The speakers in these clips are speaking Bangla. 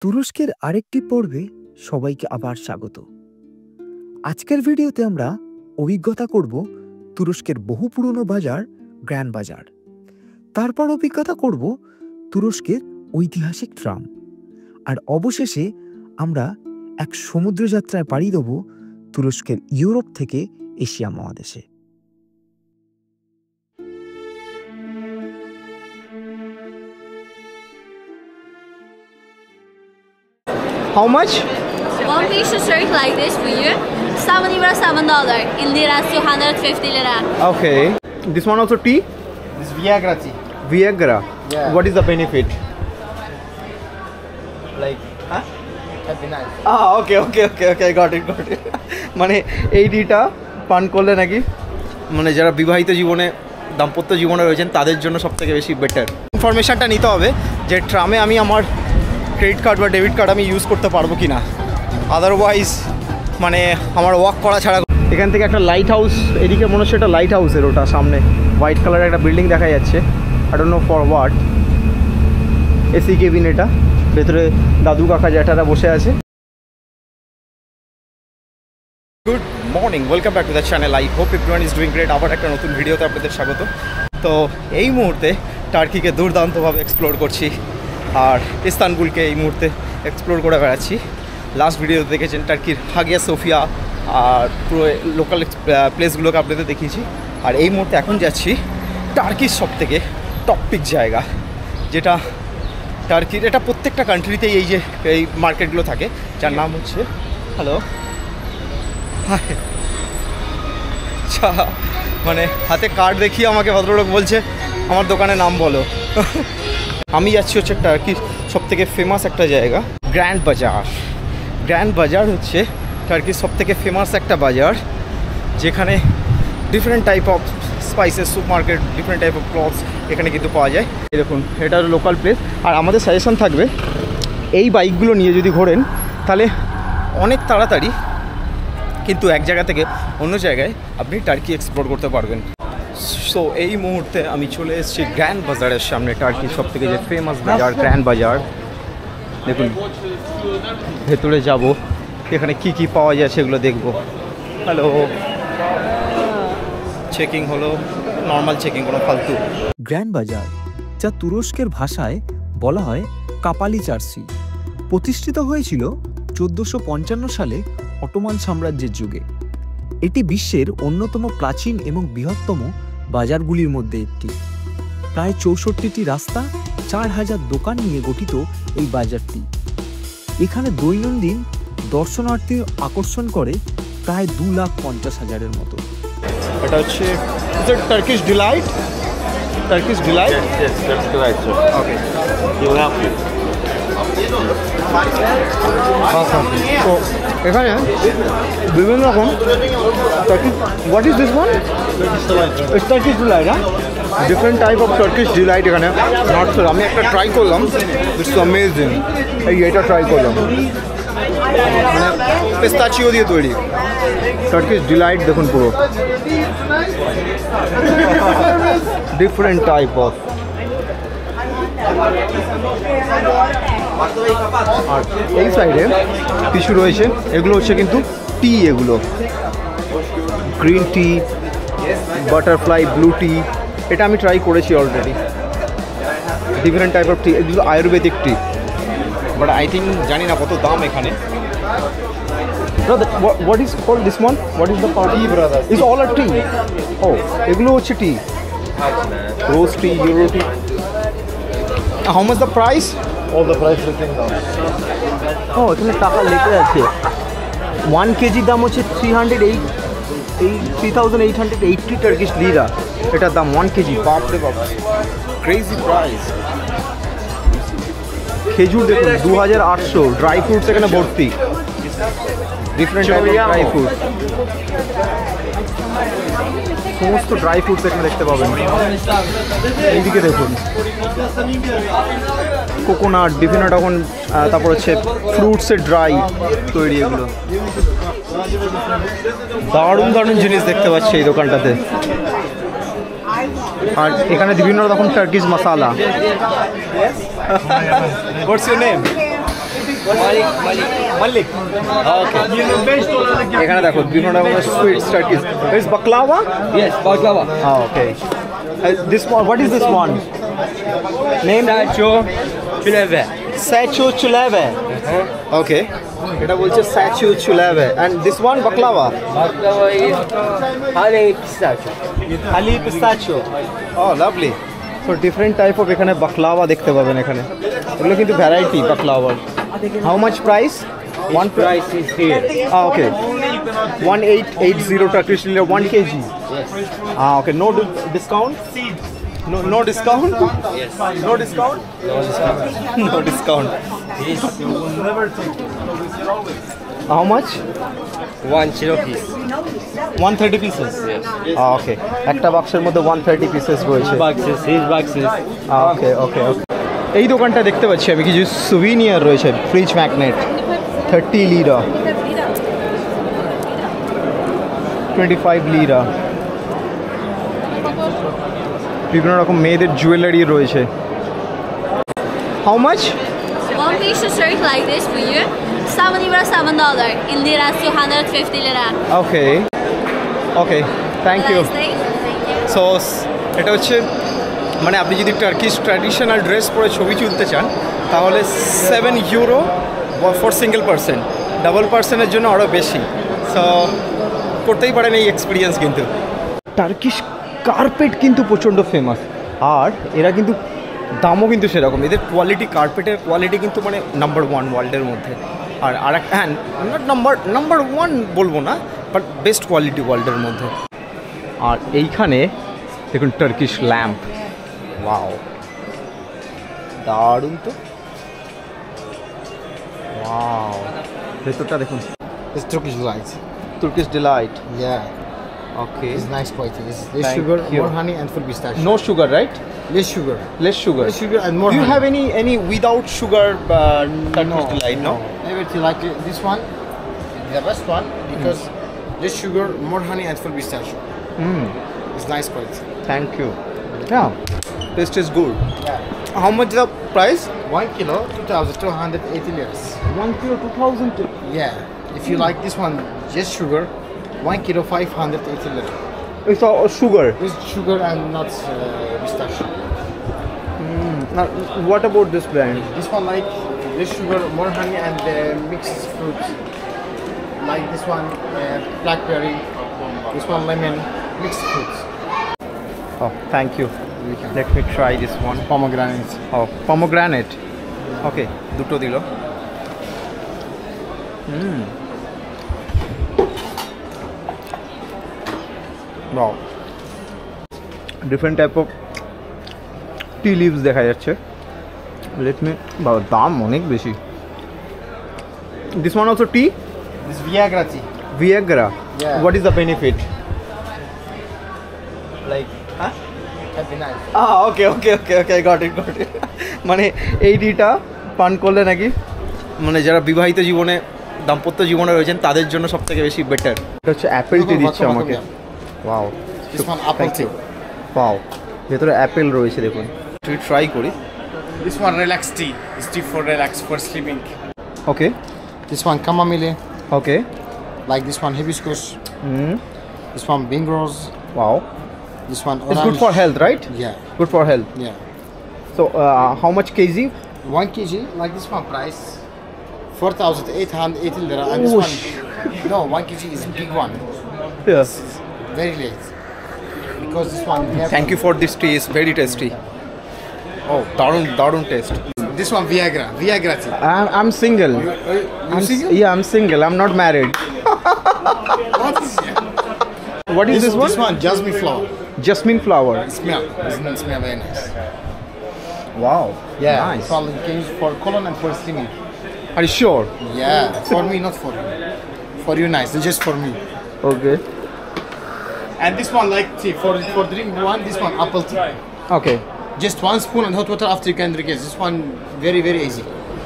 তুরস্কের আরেকটি পর্বে সবাইকে আবার স্বাগত। আজকের ভিডিওতে আমরা অভিজ্ঞতা করব তুরস্কের বহু পুরনো বাজার গ্র্যান্ড বাজার। তারপর অভিজ্ঞতা করব তুরস্কের ঐতিহাসিক ট্রাম। আর অবশেষে আমরা এক সমুদ্রযাত্রায় পাড়ি দেব তুরস্কের ইউরোপ থেকে এশিয়া মহাদেশে। How much? One piece of shirt like this for you, €7 $7. In lira, 250 lira. Okay. This one also tea? This Viagra tea. Viagra. Yeah. What is the benefit? Like, Huh? that'd be nice. Okay. Got it. মানে এই টিটা পান করলে নাকি মানে যারা বিবাহিত জীবনে দাম্পত্য জীবনে রয়েছেন তাদের জন্য সবথেকে বেশি বেটার। ইনফরমেশনটা নিতে হবে যে ট্রামে আমি আমার ক্রেডিট কার্ড বা ডেবিট কার্ড আমি ইউজ করতে পারবো কি না, আদারওয়াইজ মানে আমার ওয়াক করা ছাড়া। এখান থেকে একটা লাইট হাউস, এদিকে মনে হচ্ছে একটা লাইট হাউসের, ওটা সামনে হোয়াইট কালারের একটা বিল্ডিং দেখা যাচ্ছে। I don't know for what. AC cabin, এটা ভেতরে দাদু কাকা জ্যাঠারা বসে আছে। Good morning, welcome back to the channel. I hope everyone is doing great. আবার একটা নতুন ভিডিওতে আপনাদের স্বাগত। তো এই মুহূর্তে টার্কিকে দুর্দান্তভাবে এক্সপ্লোর করছি, আর ইস্তানবুলকে এই মুহূর্তে এক্সপ্লোর করে বেড়াচ্ছি। লাস্ট ভিডিওতে দেখেছেন টার্কির হাগিয়া সোফিয়া আর পুরো লোকাল প্লেসগুলোকে আপনাদের দেখিয়েছি। আর এই মুহূর্তে এখন যাচ্ছি টার্কির সবথেকে টপিক জায়গা, যেটা টার্কির, এটা প্রত্যেকটা কান্ট্রিতেই এই মার্কেটগুলো থাকে, যার নাম হচ্ছে আচ্ছা, মানে হাতে কার্ড দেখিয়ে আমাকে ভদ্রলোক বলছে আমার দোকানের নাম বলো। আমি যাচ্ছি হচ্ছে টার্কির সবথেকে ফেমাস একটা জায়গা, গ্র্যান্ড বাজার। গ্র্যান্ড বাজার হচ্ছে টার্কির সবথেকে ফেমাস একটা বাজার, যেখানে different type of spices, soup market, different type of clothes এখানে কিন্তু পাওয়া যায়। দেখুন, এটা হলো লোকাল প্লেস। আর আমাদের সাজেশন থাকবে এই বাইকগুলো নিয়ে যদি ঘোরেন তাহলে অনেক তাড়াতাড়ি কিন্তু এক জায়গা থেকে অন্য জায়গায় আপনি টার্কি এক্সপ্লোর করতে পারবেন। সো এই মুহূর্তে আমি চলে এসেছি গ্র্যান্ড বাজারের সামনে, টার্কির সব থেকে যে ফেমাস বাজার গ্র্যান্ড বাজার। দেখুন, ভেতরে যাব, এখানে কি কি পাওয়া যায় সেগুলো দেখব। হ্যালো, চেকিং হলো, নর্মাল চেকিং, কোনো ফালতু। গ্র্যান্ড বাজার, যা তুরস্কের ভাষায় বলা হয় কাপালি চার্সি, প্রতিষ্ঠিত হয়েছিল 1455 সালে অটোমান সাম্রাজ্যের যুগে। এটি বিশ্বের অন্যতম প্রাচীন এবং বৃহত্তম বাজারগুলির মধ্যে একটি। প্রায় 64টি রাস্তা, 4000 দোকান নিয়ে গঠিত এই বাজারটি। এখানে দৈনন্দিন দর্শনার্থী আকর্ষণ করে প্রায় 2,50,000-এর মতো। এটা হচ্ছে Turkish delight. Turkish delight, Yes, that's correct, sir. Okay. He will help you. তো এখানে বিভিন্ন রকম Turkish, what is this one? It's Turkish delight, হ্যাঁ, different type of Turkish delight এখানে। নট সো, আমি একটা ট্রাই করলাম, ইটস অ্যামেজিং। এটা ট্রাই করলাম, মানে পেস্তাচিও দিয়ে তৈরি টার্কিশ ডিলাইট। দেখুন পুরো ডিফারেন্ট টাইপ অফ। আর এই সাইডে কিছু রয়েছে, এগুলো হচ্ছে কিন্তু টি, এগুলো গ্রিন টি, বাটারফ্লাই ব্লু টি, এটা আমি ট্রাই করেছি অলরেডি। ডিফারেন্ট টাইপ অফ টি, এগুলো আয়ুর্বেদিক টি, বাট আই থিঙ্ক জানি না কত দাম এখানে। What is called this one? What is the tea, brother? It's all a tea. Oh, এগুলো হচ্ছে tea, rose tea, euro tea. How much the price? All the price written down. ও, এখানে টাকা লেখা আছে। 1 কেজি দাম হচ্ছে 3,880 টার্কিশ লিরা, এটার দাম 1 কেজি। বাপরে বাপ, ক্রেজি প্রাইস। খেজুর দেখুন 2,800। ড্রাই ফ্রুটস এখানে ভর্তি, different type of dry fruit, সমস্ত ড্রাই ফ্রুটস এখানে দেখতে পাবেন। এইদিকে দেখুন কোকোনাট, বিভিন্ন রকম, তারপর হচ্ছে ফ্রুটসের ড্রাই তৈরি, এগুলো দারুণ দারুণ জিনিস দেখতে পাচ্ছি এই দোকানটাতে। আর এখানে বিভিন্ন রকম টার্কিশ মশলা। What's your name? মালিক ওকে এখানে দেখো বিভিন্ন রকমের sweets Turkish is baklava Yes, baklava. Okay this what is this one name Sacho, chuleve. Sacho chuleve okay এটা বলছে Sacho chuleve and this one baklava Baklava is honey pistachio. খালি পিস্তাচিও ও lovely so different type of এখানে বাকলাওয়া দেখতে পাবেন এখানে এগুলো কিন্তু ভ্যারাইটি বাকলাওয়ার how much price One price is here. Okay 1880 Turkish lira 1 kg okay no discount no discount Yes. no discount no discount how much 1 kilo piece. 130 pieces Yes. ওকে একটা বাক্সের মধ্যে 130 পিসেস রয়েছে Boxes, these boxes. ওকে ওকে ওকে এই দোকানটা দেখতে পাচ্ছি আমি কিছু সুভিনিয়ার রয়েছে ফ্রিজ ম্যাগনেট 30 লিরা 25 লিরা বিভিন্ন রকম মেয়েদের জুয়েলারি রয়েছে how much One piece shirt like this for you. $7 in liras 250 lira. Okay okay thank you Nice day. Thank you. So এটা হচ্ছে মানে আপনি যদি টার্কিশ ট্র্যাডিশনাল ড্রেস পরে ছবি তুলতে চান তাহলে 7 euro for single person double পার্সনের জন্য আরও বেশি সো করতেই পারেন এই এক্সপিরিয়েন্স কিন্তু টার্কিশ কার্পেট কিন্তু প্রচণ্ড ফেমাস আর এরা কিন্তু দামও কিন্তু সেরকম এদের কোয়ালিটি কার্পেটের কোয়ালিটি কিন্তু মানে নাম্বার 1 ওয়ার্ল্ডের মধ্যে আর একটা হ্যাঁ নট নাম্বার 1 বলবো না বাট বেস্ট কোয়ালিটি ওয়ার্ল্ডের মধ্যে আর এইখানে দেখুন টার্কিশ ল্যাম্প ওয়াও দারুণ তো ওয়াও ভেতরটা দেখুন It's Turkish delight. Turkish delight Yeah, okay it's nice quality. It's less Thank sugar, you. more honey, and full pistachio. No sugar right Less sugar. Less sugar Less sugar and more Do you honey. have any without sugar Turkish delight? No. Everything like this one, the best one because less sugar, more honey, and full pistachio. It's nice quality. Thank you. Yeah, taste is good. Yeah. How much the price? 1 kilo, 2,280 liras. 1 kilo 2,000. Yeah. If you like this one, just sugar, 1 kilo 580 lira. It's all sugar. With sugar and not pistachio. Now, what about this brand? This one like less sugar, more honey, and mixed fruit. Like this one, blackberry. This one lemon, mixed fruits. Oh, thank you. Let me try this one. Pomegranate. Oh, pomegranate. Okay, দুটো দিল। Wow. Different type of tea leaves দেখা যাচ্ছে। Let me. বাবা দাম অনেক বেশি। This one also tea? This Viagra tea. Viagra. Yeah. What is the benefit? Like, huh? That'd be nice. Okay okay okay okay got it মানে এই টিটা পান করলে নাকি মানে যারা বিবাহিত জীবনে দাম্পত্য জীবনে রয়েছেন তাদের জন্য সব থেকে বেশি বেটার এটা হচ্ছে অ্যাপেল টি দিচ্ছে আমাকে wow This one apple tea. Wow ভেতরে অ্যাপেল রয়েছে দেখুন তুই ট্রাই করি This one relax tea. It's tea for relax for sleeping. Okay This one chamomile. Okay Like this one hibiscus. This one bing rose. Wow This one orange. It's good for health, right? Yeah. Good for health. Yeah. So, how much kg? 1 kg, like this one price, 4,880 lira. And this Oh, one, no, 1 kg is big one. Yes. Very late. Because this one, Thank you for this tea. It's very tasty. Oh, darun taste. This one Viagra tea. I'm single. You single? Yeah, I'm single. I'm not married. What is What is this one? This one jasmine flower. Jasmine flower. Smell. It smell very nice. Wow. Yeah. Nice. This one you can use for colon and for steaming. Are you sure? Yeah. For me, not for you. For you, nice. Just for me. Okay. And this one like tea for drink one. This one apple tea. Okay. Just 1 spoon and hot water after you can drink it. This one very very easy.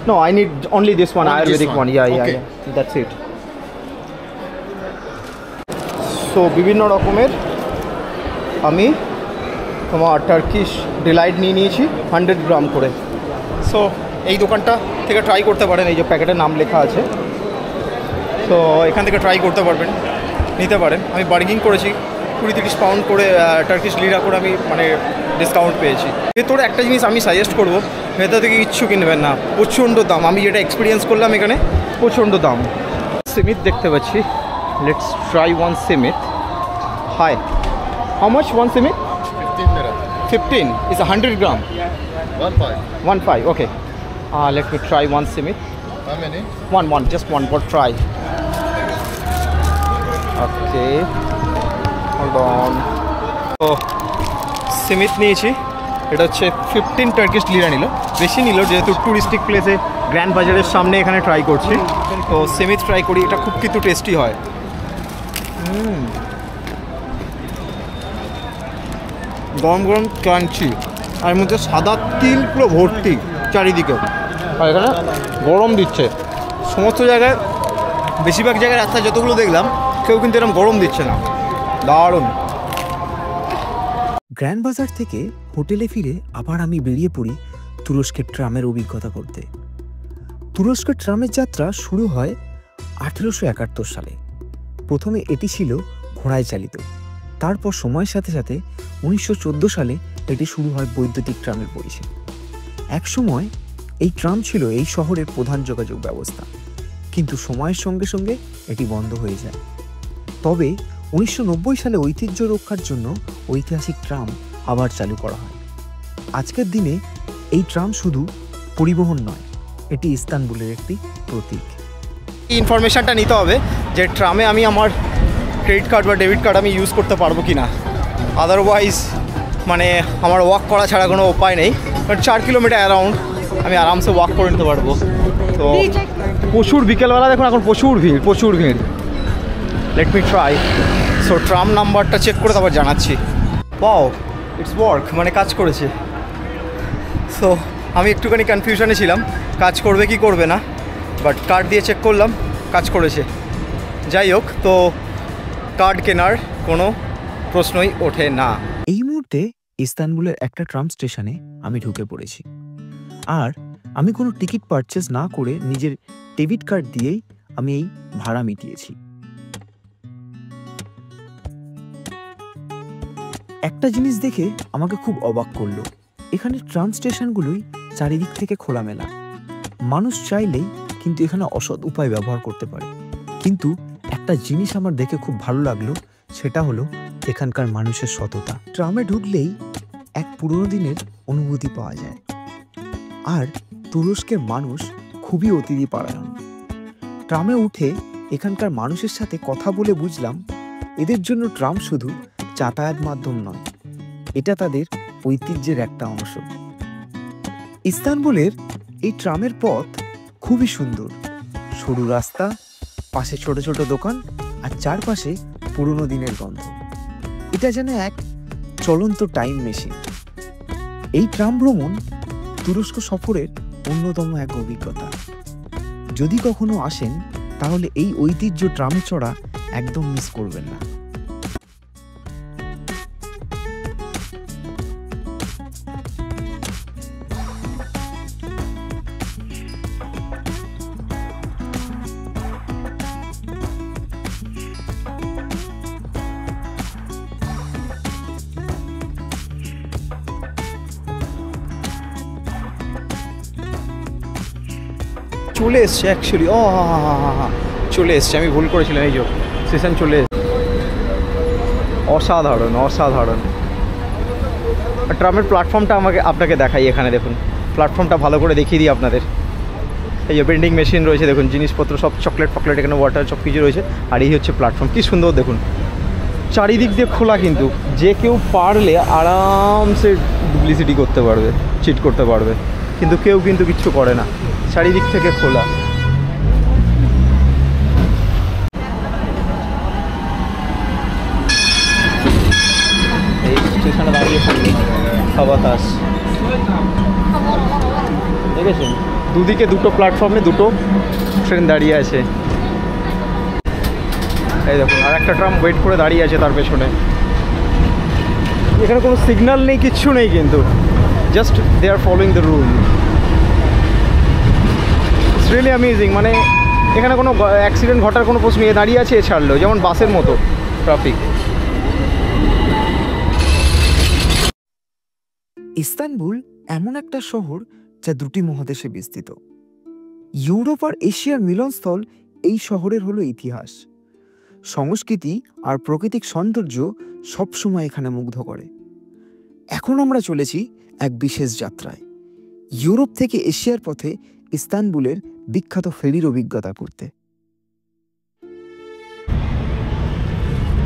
No, I need only this one. Only this Ayurvedic one. one. Yeah, Okay. yeah. That's it. So বিভিন্ন রকমের আমি তোমার টার্কিশ ডিলাইট নিয়ে নিয়েছি 100 গ্রাম করে সো এই দোকানটা থেকে ট্রাই করতে পারেন, এই যে প্যাকেটের নাম লেখা আছে, তো এখান থেকে ট্রাই করতে পারবেন, নিতে পারেন। আমি বার্গেনিং করেছি, 20-30 পাউন্ড করে টার্কিশ লিরা করে আমি মানে ডিসকাউন্ট পেয়েছি। ভেতরে একটা জিনিস আমি সাজেস্ট করবো, ভেতর থেকে কিচ্ছু কিনবেন না, প্রচণ্ড দাম। আমি যেটা এক্সপিরিয়েন্স করলাম এখানে, প্রচণ্ড দাম। সিমিত দেখতে পাচ্ছি, let's try one simit. Hi, how much one simit? 15 lira. 15 is 100 gram. 1.5. 1.5, okay. Let me try one simit. How many? One, just one, but try. Okay. Hold on. So, সিমিত নিয়েছি, এটা হচ্ছে 15 টার্কিশ লিরা নিল, বেশি নিল যেহেতু টুরিস্টিক প্লেসে গ্র্যান্ড বাজারের সামনে এখানে ট্রাই করছি। তো সিমিত ট্রাই করি, এটা খুব কিন্তু টেস্টি হয়। গরম গরম ক্রাঞ্চি, আর এর মধ্যে সাদা তিল পুরো ভর্তি চারিদিকে, আর এখানে গরম দিচ্ছে সমস্ত জায়গায়। বেশিরভাগ জায়গায় রাস্তায় যতগুলো দেখলাম কেউ কিন্তু এরকম গরম দিচ্ছে না, দারুণ। গ্র্যান্ড বাজার থেকে হোটেলে ফিরে আবার আমি বেরিয়ে পড়ি তুরস্কের ট্রামের অভিজ্ঞতা করতে। তুরস্কের ট্রামের যাত্রা শুরু হয় 1871 সালে। প্রথমে এটি ছিল ঘোড়ায় চালিত, তারপর সময়ের সাথে সাথে 1914 সালে এটি শুরু হয় বৈদ্যুতিক ট্রামের পরিষেবা। একসময় এই ট্রাম ছিল এই শহরের প্রধান যোগাযোগ ব্যবস্থা, কিন্তু সময়ের সঙ্গে সঙ্গে এটি বন্ধ হয়ে যায়। তবে 1990 সালে ঐতিহ্য রক্ষার জন্য ঐতিহাসিক ট্রাম আবার চালু করা হয়। আজকের দিনে এই ট্রাম শুধু পরিবহন নয়, এটি ইস্তানবুলের একটি প্রতীক। এই ইনফরমেশানটা নিতে হবে যে ট্রামে আমি আমার ক্রেডিট কার্ড বা ডেবিট কার্ড আমি ইউজ করতে পারবো কি না, আদারওয়াইজ মানে আমার ওয়াক করা ছাড়া কোনো উপায় নেই। বাট 4 কিলোমিটার অ্যারাউন্ড আমি আরামসে ওয়াক করে নিতে পারবো। তো প্রচুর বিকেলবেলা দেখুন, এখন প্রচুর ভিড়। Let me try. So tram নাম্বারটা চেক করে তারপর জানাচ্ছি। ওয়াও, ইটস ওয়ার্ক, মানে কাজ করেছে। সো আমি একটুখানি কনফিউশনে ছিলাম কাজ করবে কি করবে না, বাট কার্ড দিয়ে চেক করলাম কাজ করেছে। যাই হোক, তো কার্ড কেনার কোনো প্রশ্নই ওঠে না। এই মুহূর্তে ইস্তানবুলের একটা ট্রাম স্টেশনে আমি ঢুকে পড়েছি, আর আমি কোনো টিকিট পারচেজ না করে নিজের ডেবিট কার্ড দিয়েই আমি এই ভাড়া মিটিয়েছি। একটা জিনিস দেখে আমাকে খুব অবাক করলো, এখানে ট্রাম স্টেশনগুলোই চারিদিক থেকে খোলামেলা। মানুষ চাইলেই কিন্তু এখানে অসৎ উপায় ব্যবহার করতে পারে, কিন্তু একটা জিনিস আমার দেখে খুব ভালো লাগলো, সেটা হলো এখানকার মানুষের সততা। ট্রামে ঢুকলেই এক পুরনো দিনের অনুভূতি পাওয়া যায়। আর তুরস্কের মানুষ খুবই অতিথিপরায়ণ। ট্রামে উঠে এখানকার মানুষের সাথে কথা বলে বুঝলাম এদের জন্য ট্রাম শুধু যাতায়াত মাধ্যম নয়, এটা তাদের ঐতিহ্যের একটা অংশ। ইস্তানবুলের এই ট্রামের পথ খুবই সুন্দর, সরু রাস্তা, পাশে ছোট ছোট দোকান, আর চারপাশে পুরনো দিনের গন্ধ। এটা যেন এক চলন্ত টাইম মেশিন। এই ট্রাম ভ্রমণ তুরস্ক সফরের অন্যতম এক অভিজ্ঞতা। যদি কখনো আসেন তাহলে এই ঐতিহ্য ট্রামে চড়া একদম মিস করবেন না। চলে এসছে অ্যাকচুয়ালি, চলে এসছে, আমি ভুল করেছিলাম। এই যে স্টেশন চলে এসছে, অসাধারণ। ট্রামের প্ল্যাটফর্মটা আপনাকে দেখাই। এখানে দেখুন, প্ল্যাটফর্মটা ভালো করে দেখিয়ে দিই আপনাদের। এই যে বেন্ডিং মেশিন রয়েছে, দেখুন জিনিসপত্র সব চকলেট ফকলেট, এখানে ওয়াটার সব কিছু রয়েছে। আর এই হচ্ছে প্ল্যাটফর্ম, কি সুন্দর দেখুন, চারিদিক দিয়ে খোলা। কিন্তু যে কেউ পারলে আরামসে ডুপ্লিসিটি করতে পারবে, চিট করতে পারবে, কিন্তু কেউ কিন্তু কিচ্ছু করে না, চারিদিক থেকে খোলা। এই স্টেশনে দাঁড়িয়ে পড়ল খাবাতাস, দেখেছেন দুদিকে দুটো প্ল্যাটফর্মে দুটো ট্রেন দাঁড়িয়ে আছে। এই দেখুন, আর একটা ট্রাম ওয়েট করে দাঁড়িয়ে আছে তার পেছনে। এখানে কোনো সিগন্যাল নেই, কিচ্ছু নেই, কিন্তু just they are following the rule. Really amazing. মানে এখানে কোনো অ্যাক্সিডেন্ট ঘটার কোনো প্রশ্ন নিয়ে দাঁড়িয়ে আছে, ছাড়লো যেমন বাসের মতো ট্রাফিক। ইস্তানবুল এমন একটা শহর যা দুটি মহাদেশে বিস্তৃত। ইউরোপ আর এশিয়ার মিলনস্থল এই শহরের হলো ইতিহাস, সংস্কৃতি আর প্রাকৃতিক সৌন্দর্য সবসময় এখানে মুগ্ধ করে। এখন আমরা চলেছি এক বিশেষ যাত্রায়, ইউরোপ থেকে এশিয়ার পথে ইস্তানবুলের বিখ্যাত ফেরির অভিজ্ঞতা করতে।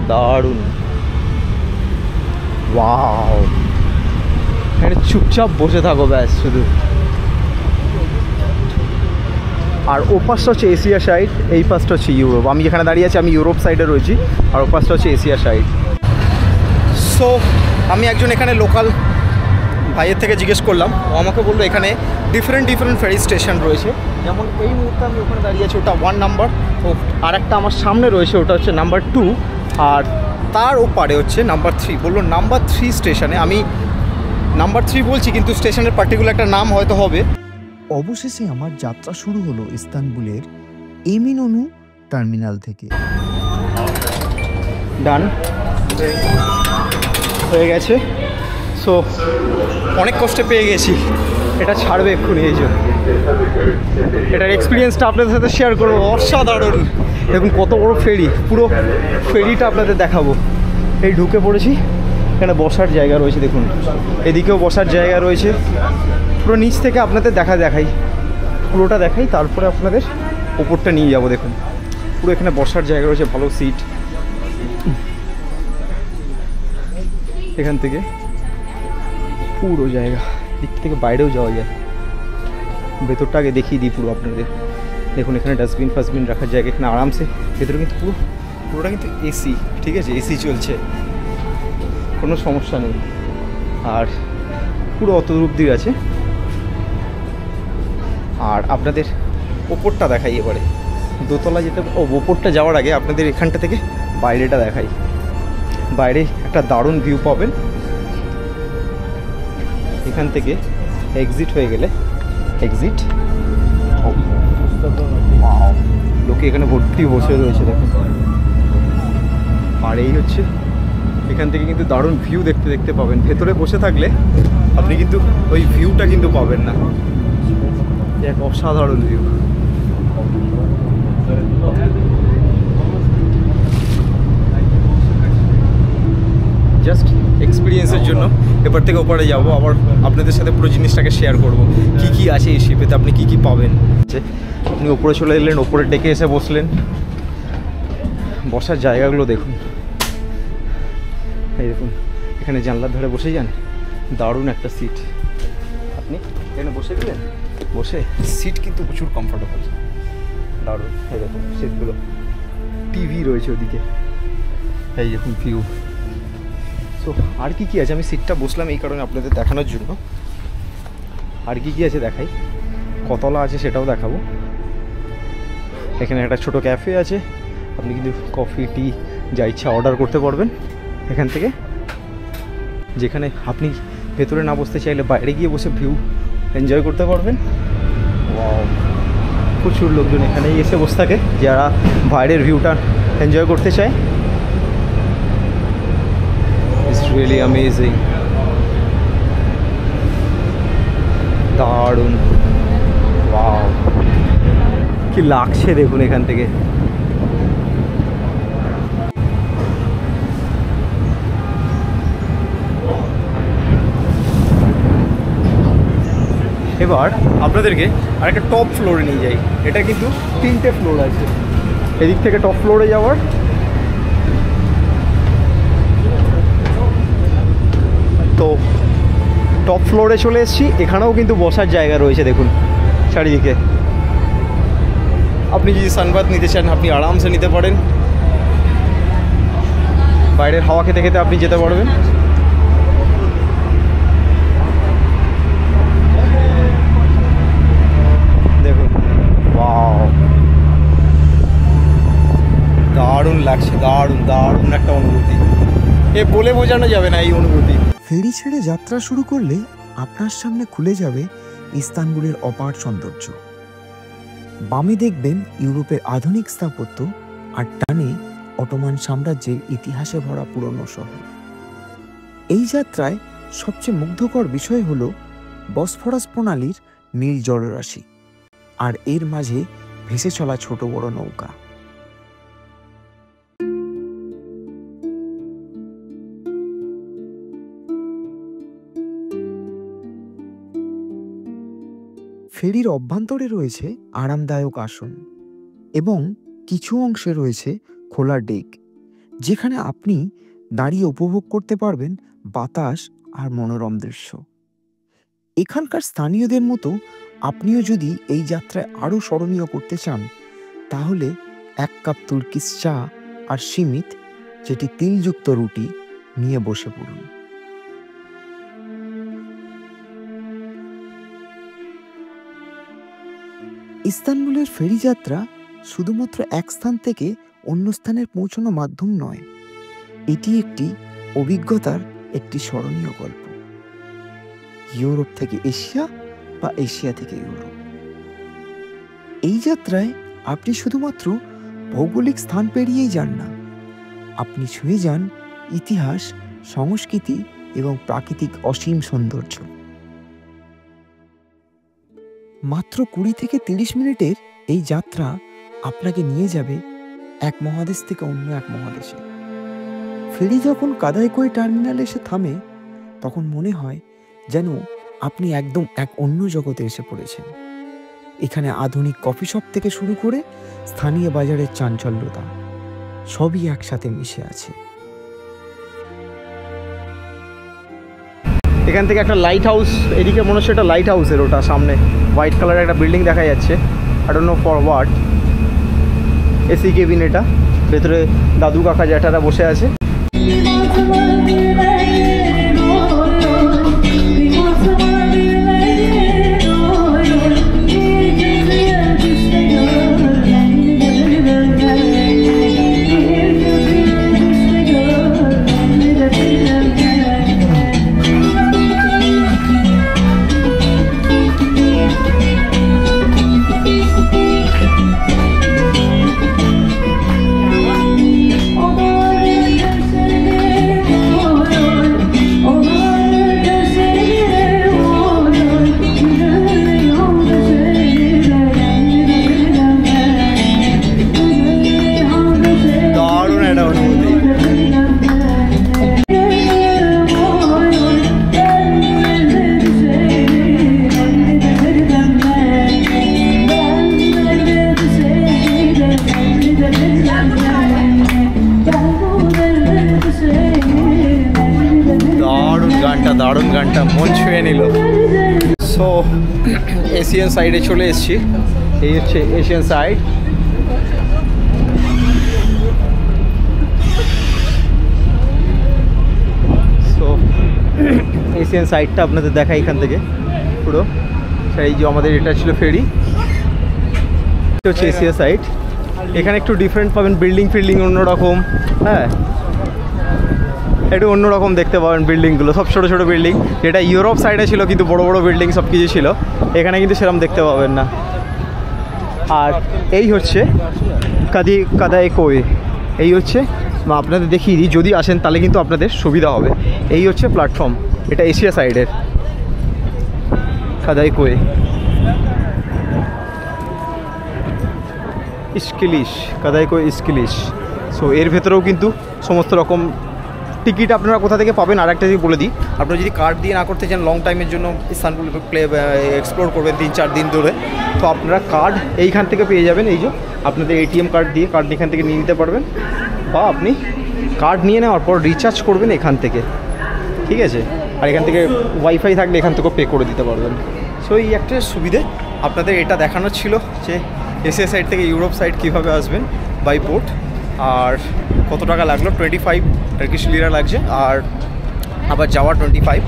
দারুণ, ওয়াও। এখানে চুপচাপ বসে থাকো ব্যাস শুধু। আর ও পাশটা হচ্ছে এশিয়া সাইড, এই পাশটা হচ্ছে ইউরোপ। আমি যেখানে দাঁড়িয়ে আছি আমি ইউরোপ সাইডে রয়েছি, আর ও পাশটা হচ্ছে এশিয়া সাইড। সো আমি একজন এখানে লোকাল ভাইয়ের থেকে জিজ্ঞেস করলাম, ও আমাকে বললো এখানে ডিফারেন্ট ফেরি স্টেশন রয়েছে। যেমন এই মুহূর্তে আমি ওখানে দাঁড়িয়ে আছি, ওটা 1 নাম্বার, ও আর একটা আমার সামনে রয়েছে, ওটা হচ্ছে নাম্বার 2, আর তার ওপারে হচ্ছে নাম্বার 3। বললো নাম্বার 3 স্টেশনে। আমি নাম্বার 3 বলছি, কিন্তু স্টেশনের পার্টিকুলার একটা নাম হয়তো হবে। অবশেষে আমার যাত্রা শুরু হলো ইস্তানবুলের এমিননু টার্মিনাল থেকে। ডান হয়ে গেছে। সো অনেক কষ্টে পেয়ে গেছি, এটা ছাড়বে এক্ষুনি। এই জন্য এটার এক্সপিরিয়েন্সটা আপনাদের সাথে শেয়ার করবো। অসাধারণ, দেখুন কত বড় ফেরি, পুরো ফেরিটা আপনাদের দেখাবো। এই ঢুকে পড়েছি, এখানে বসার জায়গা রয়েছে, দেখুন এদিকেও বসার জায়গা রয়েছে। পুরো নিচ থেকে আপনাদের দেখাই, পুরোটা দেখাই, তারপরে আপনাদের ওপরটা নিয়ে যাব। দেখুন পুরো এখানে বসার জায়গা রয়েছে, ভালো সিট। এখান থেকে পুরো জায়গা, দিক থেকে বাইরেও যাওয়া যায়। ভেতরটা আগে দেখিয়ে দিই পুরো আপনাদের। দেখুন এখানে ডাস্টবিন রাখার জায়গা, এখানে আরামসে। ভেতরে কিন্তু পুরোটা কিন্তু এসি, ঠিক আছে, এসি চলছে, কোনো সমস্যা নেই। আর পুরো অত অবধি আছে। আর আপনাদের ওপরটা দেখাই এবারে, দোতলা যেতে। ওপরটা যাওয়ার আগে আপনাদের এখানটা থেকে বাইরেটা দেখাই। বাইরে একটা দারুণ ভিউ পাবেন। এখান থেকে এক্সিট হয়ে গেলে, এক্সিট, লোকে এখানে ভর্তি বসে রয়েছে দেখুন। আর এই হচ্ছে এখান থেকে কিন্তু দারুণ ভিউ দেখতে পাবেন। ভেতরে বসে থাকলে আপনি কিন্তু ওই ভিউটা কিন্তু পাবেন না। এক অসাধারণ ভিউ। জাস্ট এক্সপিরিয়েন্সের জন্য এবার থেকে ওপারে যাবো, আবার আপনাদের সাথে পুরো জিনিসটাকে শেয়ার করব। কি আছে এই শিপেতে, আপনি কি পাবেন। আপনি ওপরে চলে এলেন, ওপরে ডেকে এসে বসলেন, বসার জায়গাগুলো দেখুন। এই দেখুন এখানে জানলার ধারে বসে যান, দারুণ একটা সিট। আপনি এখানে বসে গেলেন, বসে সিট কিন্তু প্রচুর কমফোর্টেবল, দারুণ। এই দেখুন সিটগুলো, টিভি রয়েছে ওদিকে, এই দেখুন ভিউ। তো আর কি আছে, আমি সিটটা বসলাম এই কারণে আপনাদের দেখানোর জন্য। আর কি আছে দেখাই, কতলা আছে সেটাও দেখাবো। এখানে একটা ছোট ক্যাফে আছে, আপনি কিন্তু কফি টি যা ইচ্ছা অর্ডার করতে পারবেন এখান থেকে। যেখানে আপনি ভেতরে না বসতে চাইলে বাইরে গিয়ে বসে ভিউ এনজয় করতে পারবেন। প্রচুর লোকজন এখানেই এসে বসে থাকে যারা বাইরের ভিউটা এনজয় করতে চায়। ইটস রিয়েলি অ্যামেজিং, দারুণ, ওয়াও, কি লাগছে দেখুন এখান থেকে। এবার আপনাদেরকে আরেকটা টপ ফ্লোরে নিয়ে যাই। এটা কিন্তু 3টে ফ্লোর আছে, এদিক থেকে টপ ফ্লোরে যাওয়ার। তো টপ ফ্লোরে চলে এসেছি, এখানেও কিন্তু বসার জায়গা রয়েছে দেখুন চারিদিকে। আপনি যদি সানবাথ নিতে চান আপনি আরামসে নিতে পারেন, বাইরের হাওয়া খেতে খেতে আপনি যেতে পারবেন। দেখুন, ওয়াও, দারুণ লাগছে, দারুণ দারুণ একটা অনুভূতি, এ বলে বোঝানো যাবে না এই অনুভূতি। ফেরি ছেড়ে যাত্রা শুরু করলে আপনার সামনে খুলে যাবে ইস্তানবুলের অপার সৌন্দর্য। বামে দেখবেন ইউরোপের আধুনিক স্থাপত্য, আর ডানে অটোমান সাম্রাজ্যের ইতিহাসে ভরা পুরনো শহর। এই যাত্রায় সবচেয়ে মুগ্ধকর বিষয় হল বসফরাস প্রণালীর নীল জলরাশি আর এর মাঝে ভেসে চলা ছোট বড় নৌকা। ফেরির অভ্যন্তরে রয়েছে আরামদায়ক আসন এবং কিছু অংশে রয়েছে খোলা ডেক, যেখানে আপনি দাঁড়িয়ে উপভোগ করতে পারবেন বাতাস আর মনোরম দৃশ্য। এখানকার স্থানীয়দের মতো আপনিও যদি এই যাত্রায় আরও স্মরণীয় করতে চান, তাহলে 1 কাপ তুর্কিশ চা আর সিমিত, যেটি তিলযুক্ত রুটি, নিয়ে বসে পড়ুন। ইস্তানবুলের ফেরি যাত্রা শুধুমাত্র এক স্থান থেকে অন্য স্থানে পৌঁছানো মাধ্যম নয়, এটি একটি অভিজ্ঞতার একটি স্মরণীয় গল্প। ইউরোপ থেকে এশিয়া বা এশিয়া থেকে ইউরোপ। এই যাত্রায় আপনি শুধুমাত্র ভৌগোলিক স্থান পেরিয়েই যান না, আপনি ছুঁয়ে যান ইতিহাস, সংস্কৃতি এবং প্রাকৃতিক অসীম সৌন্দর্য। মাত্র 20 থেকে 30 মিনিটের এই যাত্রা আপনাকে নিয়ে যাবে এক মহাদেশ থেকে অন্য এক মহাদেশে। ফেরি যখন কাদাইকোই টার্মিনালে এসে থামে, তখন মনে হয় যেন আপনি একদম এক অন্য জগতে এসে পড়েছেন। এখানে আধুনিক কফি শপ থেকে শুরু করে স্থানীয় বাজারের চাঞ্চল্যতা সবই একসাথে মিশে আছে। এখান থেকে একটা লাইট হাউস, এদিকে মনে হচ্ছে একটা লাইট হাউসের, ওটা সামনে হোয়াইট কালারের একটা বিল্ডিং দেখা যাচ্ছে। I don't know for what. AC cabin এটা, ভেতরে দাদু কাকা জ্যাঠারা বসে আছে। দারুণ গানটা মন ছুঁয়ে নিল। সো এশিয়ান সাইডে চলে এসেছি। এই হচ্ছে এশিয়ান সাইড। সো এশিয়ান সাইডটা আপনাদের দেখাই এখান থেকে পুরো। এই যে আমাদের এটা ছিল ফেরি, এটা হচ্ছে এশিয়া সাইড। এখানে একটু ডিফারেন্ট পাবেন, বিল্ডিং অন্যরকম, হ্যাঁ একটু অন্যরকম দেখতে পাবেন। বিল্ডিংগুলো সব ছোটো ছোটো বিল্ডিং, যেটা ইউরোপ সাইডে ছিল কিন্তু বড় বড় বিল্ডিং সব কিছু ছিল, এখানে কিন্তু সেরকম দেখতে পাবেন না। আর এই হচ্ছে কাদাইকোই। এই হচ্ছে, আপনাদের দেখিয়ে দিই, যদি আসেন তাহলে কিন্তু আপনাদের সুবিধা হবে। এই হচ্ছে প্ল্যাটফর্ম, এটা এশিয়া সাইডের কাদাইকোই। ইস্কিলিশ, কাদাইকোই ইস্কিলিশ। সো এর ভেতরেও কিন্তু সমস্ত রকম টিকিট আপনারা কোথা থেকে পাবেন আর একটা যদি বলে দিই, আপনারা যদি কার্ড দিয়ে না করতে চান, লং টাইমের জন্য ইস্তানবুল এক্সপ্লোর করবেন 3-4 দিন ধরে, তো আপনারা কার্ড এইখান থেকে পেয়ে যাবেন। এই যে আপনাদের এটিএম কার্ড দিয়ে কার্ড এখান থেকে নিয়ে নিতে পারবেন, বা আপনি কার্ড নিয়ে নেওয়ার পর রিচার্জ করবেন এখান থেকে, ঠিক আছে। আর এখান থেকে ওয়াইফাই থাকলে এখান থেকেও পে করে দিতে পারবেন। সো এই একটা সুবিধে আপনাদের এটা দেখানোর ছিল যে এশিয়া সাইড থেকে ইউরোপ সাইড কীভাবে আসবেন বাই বোট, আর কত টাকা লাগলো। 25 টার্কিশ লিরা লাগছে, আর আবার যাওয়া 25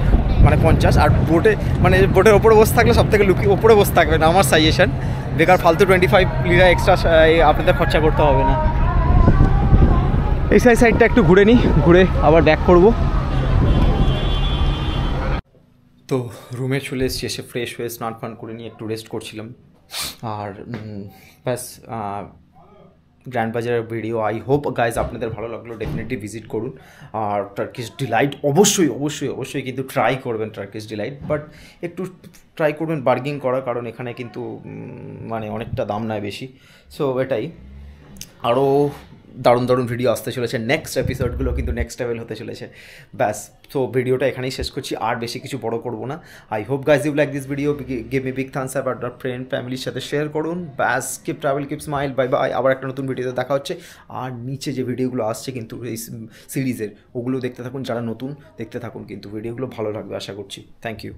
মানে 50। আর বোটে মানে বোটের ওপরে বসে থাকলে সব থেকে ওপরে বসে থাকবেন, আমার সাজেশন। বেকার ফালতু 25 লিরা এক্সট্রা আপনাদের খরচা করতে হবে না। এই সাইডটা একটু ঘুরে নিই, ঘুরে আবার ব্যাক করব। তো রুমে চলে এসেছি, এসে ফ্রেশ হয়ে স্নান ফান করে নিয়ে একটু রেস্ট করছিলাম। আর ব্যাস গ্র্যান্ড বাজারের ভিডিও আই হোপ গাইজ আপনাদের ভালো লাগলো, ডেফিনেটলি ভিজিট করুন। আর টার্কিশ ডিলাইট অবশ্যই অবশ্যই অবশ্যই কিন্তু ট্রাই করবেন টার্কিশ ডিলাইট, বাট একটু ট্রাই করবেন বার্গেনিং করা, কারণ এখানে কিন্তু মানে অনেকটা দাম নেয় বেশি। সো এটাই, আরও দারুণ দারুণ ভিডিও আসতে চলেছে, নেক্সট এপিসোডগুলো কিন্তু নেক্সট লেভেল হতে চলেছে। ব্যাস, তো ভিডিওটা এখানেই শেষ করছি, আর বেশি কিছু বড় করবো না। I hope guys you like this video, give me big thumbs up, আপনার ফ্রেন্ড ফ্যামিলির সাথে শেয়ার করুন। ব্যাস, keep travel keep smile, bye bye. আবার একটা নতুন ভিডিওতে দেখা হচ্ছে। আর নিচে যে ভিডিওগুলো আসছে কিন্তু এই সিরিজের, ওগুলো দেখতে থাকুন, যারা নতুন দেখতে থাকুন, কিন্তু ভিডিওগুলো ভালো লাগবে আশা করছি। Thank you.